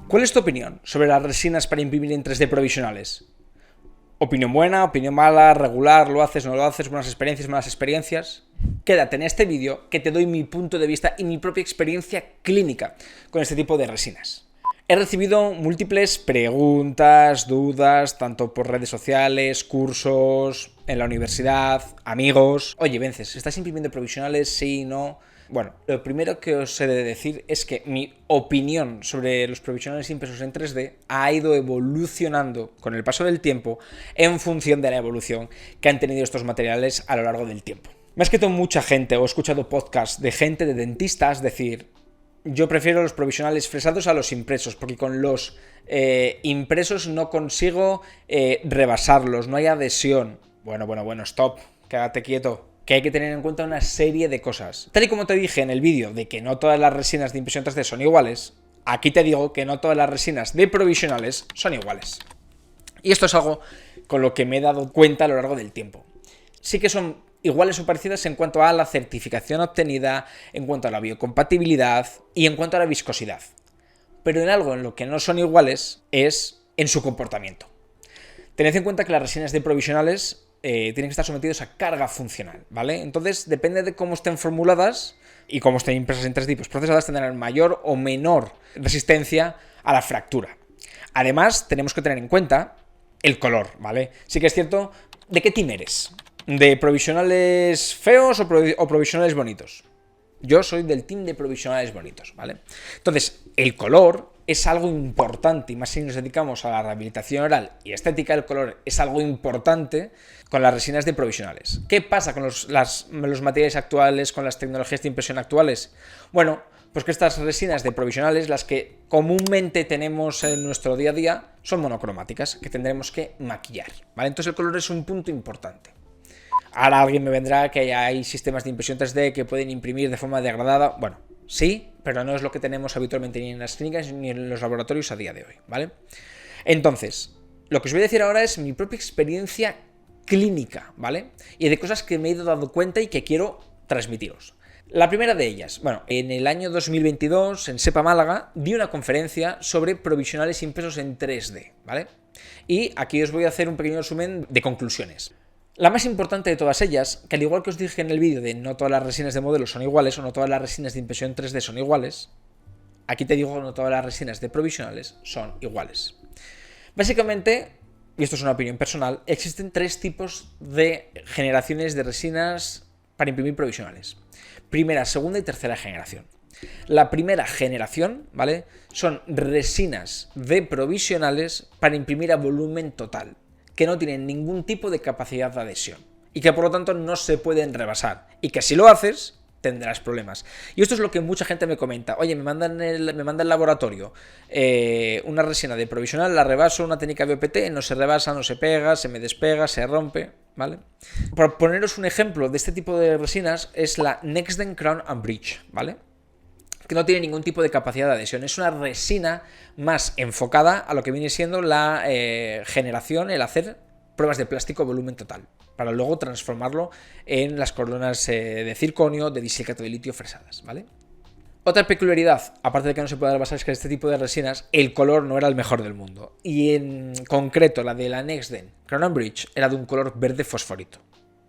¿Cuál es tu opinión sobre las resinas para imprimir en 3D provisionales? ¿Opinión buena, opinión mala, regular, lo haces, no lo haces, buenas experiencias, malas experiencias? Quédate en este vídeo que te doy mi punto de vista y mi propia experiencia clínica con este tipo de resinas. He recibido múltiples preguntas, dudas, tanto por redes sociales, cursos, en la universidad, amigos. Oye, Vences, ¿estás imprimiendo provisionales? Sí, no. Bueno, lo primero que os he de decir es que mi opinión sobre los provisionales impresos en 3D ha ido evolucionando con el paso del tiempo en función de la evolución que han tenido estos materiales a lo largo del tiempo. Me ha escrito mucha gente o he escuchado podcasts de gente, de dentistas, decir: yo prefiero los provisionales fresados a los impresos, porque con los impresos no consigo rebasarlos, no hay adhesión. Bueno, stop, quédate quieto, que hay que tener en cuenta una serie de cosas. Tal y como te dije en el vídeo de que no todas las resinas de impresión 3D son iguales, aquí te digo que no todas las resinas de provisionales son iguales. Y esto es algo con lo que me he dado cuenta a lo largo del tiempo. Sí que son iguales o parecidas en cuanto a la certificación obtenida, en cuanto a la biocompatibilidad y en cuanto a la viscosidad. Pero en algo en lo que no son iguales es en su comportamiento. Tened en cuenta que las resinas de provisionales tienen que estar sometidos a carga funcional, ¿vale? Entonces, depende de cómo estén formuladas y cómo estén impresas en 3D, pues procesadas tendrán mayor o menor resistencia a la fractura. Además, tenemos que tener en cuenta el color, ¿vale? Sí que es cierto, ¿de qué team eres? ¿De provisionales feos o provisionales bonitos? Yo soy del team de provisionales bonitos, ¿vale? Entonces, el color es algo importante, y más si nos dedicamos a la rehabilitación oral y estética, el color es algo importante con las resinas de provisionales. ¿Qué pasa con los materiales actuales, con las tecnologías de impresión actuales? Bueno, pues que estas resinas de provisionales, las que comúnmente tenemos en nuestro día a día, son monocromáticas, que tendremos que maquillar, ¿vale? Entonces el color es un punto importante. Ahora alguien me vendrá que hay sistemas de impresión 3D que pueden imprimir de forma degradada. Bueno, sí, pero no es lo que tenemos habitualmente ni en las clínicas ni en los laboratorios a día de hoy, ¿vale? Entonces, lo que os voy a decir ahora es mi propia experiencia clínica, ¿vale? Y de cosas que me he ido dando cuenta y que quiero transmitiros. La primera de ellas, bueno, en el año 2022, en SEPA Málaga, di una conferencia sobre provisionales impresos en 3D, ¿vale? Y aquí os voy a hacer un pequeño resumen de conclusiones. La más importante de todas ellas, que al igual que os dije en el vídeo de no todas las resinas de modelo son iguales o no todas las resinas de impresión 3D son iguales, aquí te digo que no todas las resinas de provisionales son iguales. Básicamente, y esto es una opinión personal, existen tres tipos de generaciones de resinas para imprimir provisionales. Primera, segunda y tercera generación. La primera generación, ¿vale?, son resinas de provisionales para imprimir a volumen total, que no tienen ningún tipo de capacidad de adhesión y que por lo tanto no se pueden rebasar, y que si lo haces tendrás problemas. Y esto es lo que mucha gente me comenta: oye, me manda el laboratorio una resina de provisional, la rebaso, una técnica BOPT, no se rebasa, no se pega, se me despega, se rompe, ¿vale? Por poneros un ejemplo de este tipo de resinas es la Nexden Crown and Bridge, ¿vale?, que no tiene ningún tipo de capacidad de adhesión. Es una resina más enfocada a lo que viene siendo la generación, el hacer pruebas de plástico volumen total, para luego transformarlo en las coronas de circonio, de disilicato de litio fresadas, ¿vale? Otra peculiaridad, aparte de que no se puede rebasar, es que este tipo de resinas el color no era el mejor del mundo. Y en concreto la de la Nexden Crown and Bridge era de un color verde fosforito.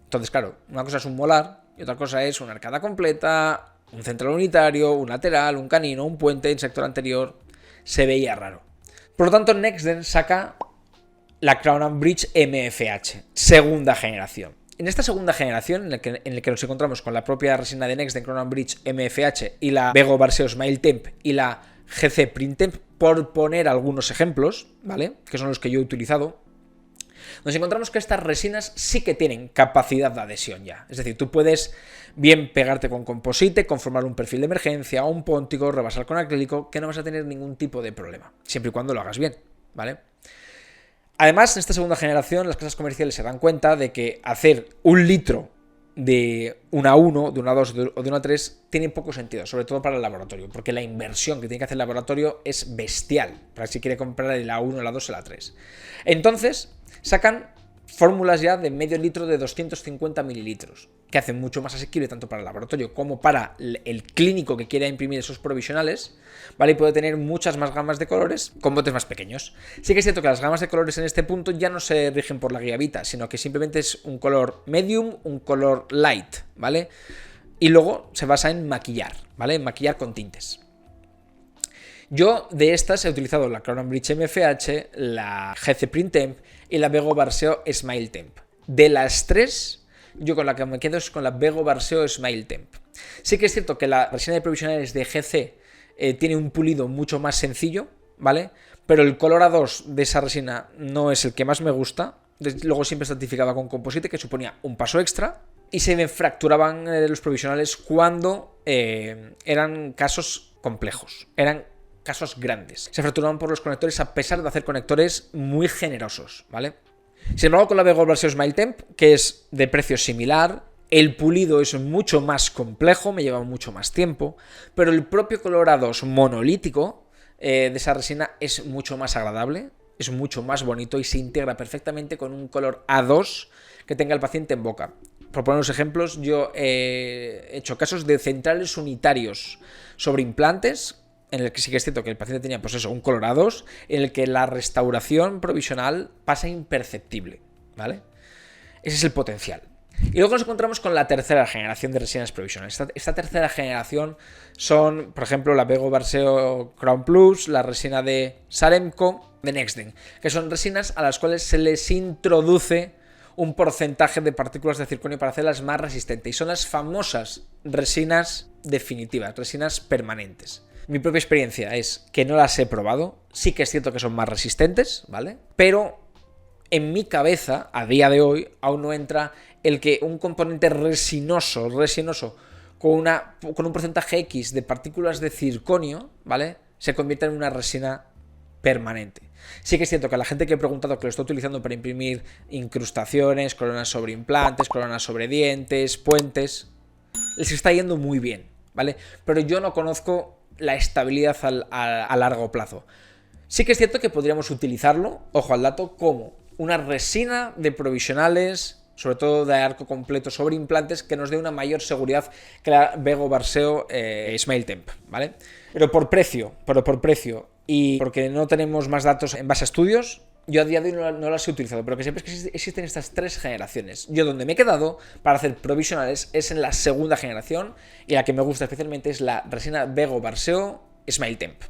Entonces, claro, una cosa es un molar y otra cosa es una arcada completa, un central unitario, un lateral, un canino, un puente en sector anterior. Se veía raro. Por lo tanto, Nexden saca la Crown and Bridge MFH, segunda generación. En esta segunda generación, en la que nos encontramos con la propia resina de Nexden Crown and Bridge MFH y la Bego Barseo Smile Temp y la GC Print Temp, por poner algunos ejemplos, ¿vale?, que son los que yo he utilizado, nos encontramos que estas resinas sí que tienen capacidad de adhesión ya. Es decir, tú puedes bien pegarte con composite, conformar un perfil de emergencia, un póntico, rebasar con acrílico, que no vas a tener ningún tipo de problema, siempre y cuando lo hagas bien, ¿vale? Además, en esta segunda generación, las casas comerciales se dan cuenta de que hacer 1 litro de una 1, de una 2 o de una 3 tiene poco sentido, sobre todo para el laboratorio, porque la inversión que tiene que hacer el laboratorio es bestial para si quiere comprar la 1, la 2 o la 3. Entonces, sacan fórmulas ya de medio litro de 250 mililitros, que hacen mucho más asequible tanto para el laboratorio como para el clínico que quiera imprimir esos provisionales, ¿vale? Y puede tener muchas más gamas de colores con botes más pequeños. Sí que es cierto que las gamas de colores en este punto ya no se rigen por la guía Vita, sino que simplemente es un color medium, un color light, ¿vale? Y luego se basa en maquillar, ¿vale? En maquillar con tintes. Yo de estas he utilizado la Crown Bridge MFH, la GC Print Temp y la Bego Barseo Smile Temp. De las tres, yo con la que me quedo es con la Bego Barseo Smile Temp. Sí que es cierto que la resina de provisionales de GC tiene un pulido mucho más sencillo, ¿vale? Pero el color A2 de esa resina no es el que más me gusta. Luego siempre certificaba con composite, que suponía un paso extra. Y se me fracturaban los provisionales cuando eran casos complejos. Eran casos grandes. Se fracturaban por los conectores a pesar de hacer conectores muy generosos, ¿vale? Sin embargo, con la Bego Barseo Smile Temp, que es de precio similar, el pulido es mucho más complejo, me lleva mucho más tiempo, pero el propio color A2 monolítico de esa resina es mucho más agradable, es mucho más bonito y se integra perfectamente con un color A2 que tenga el paciente en boca. Por poner unos ejemplos, yo he hecho casos de centrales unitarios sobre implantes, en el que sí que es cierto que el paciente tenía, pues eso, un color A2, en el que la restauración provisional pasa imperceptible, ¿vale? Ese es el potencial. Y luego nos encontramos con la tercera generación de resinas provisionales. Esta tercera generación son, por ejemplo, la Bego Barseo Crown Plus, la resina de Saremco, de Nextden, que son resinas a las cuales se les introduce un porcentaje de partículas de circonio para hacerlas más resistentes. Y son las famosas resinas definitivas, resinas permanentes. Mi propia experiencia es que no las he probado. Sí que es cierto que son más resistentes, ¿vale? Pero en mi cabeza, a día de hoy, aún no entra el que un componente resinoso con un porcentaje X de partículas de circonio, ¿vale?, se convierta en una resina permanente. Sí que es cierto que a la gente que he preguntado que lo está utilizando para imprimir incrustaciones, coronas sobre implantes, coronas sobre dientes, puentes, les está yendo muy bien, ¿vale? Pero yo no conozco la estabilidad a largo plazo. Sí que es cierto que podríamos utilizarlo, ojo al dato, como una resina de provisionales, sobre todo de arco completo sobre implantes, que nos dé una mayor seguridad que la Bego Barseo Smile Temp, ¿vale? Pero por precio y porque no tenemos más datos en base a estudios, yo a día de hoy no las he utilizado, pero que sepáis que existen estas tres generaciones. Yo donde me he quedado para hacer provisionales es en la segunda generación, y la que me gusta especialmente es la resina Bego Barseo Smile Temp.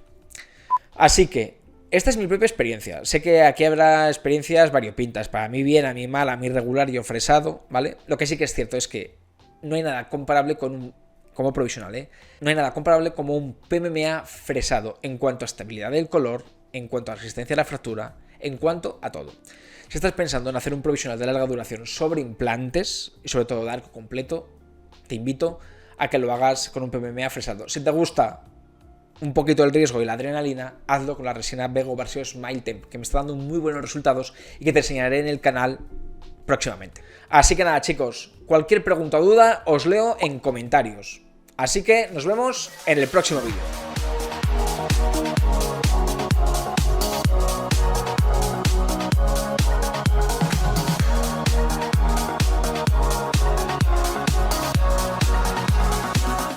Así que esta es mi propia experiencia. Sé que aquí habrá experiencias variopintas, para mí bien, a mí mal, a mí regular y fresado, ¿vale? Lo que sí que es cierto es que no hay nada comparable como provisional, ¿eh? No hay nada comparable como un PMMA fresado en cuanto a estabilidad del color, en cuanto a resistencia a la fractura, en cuanto a todo. Si estás pensando en hacer un provisional de larga duración sobre implantes, y sobre todo de arco completo, te invito a que lo hagas con un PMMA fresado. Si te gusta un poquito el riesgo y la adrenalina, hazlo con la resina Bego Barseo Smile Temp, que me está dando muy buenos resultados y que te enseñaré en el canal próximamente. Así que nada, chicos, cualquier pregunta o duda os leo en comentarios. Así que nos vemos en el próximo vídeo.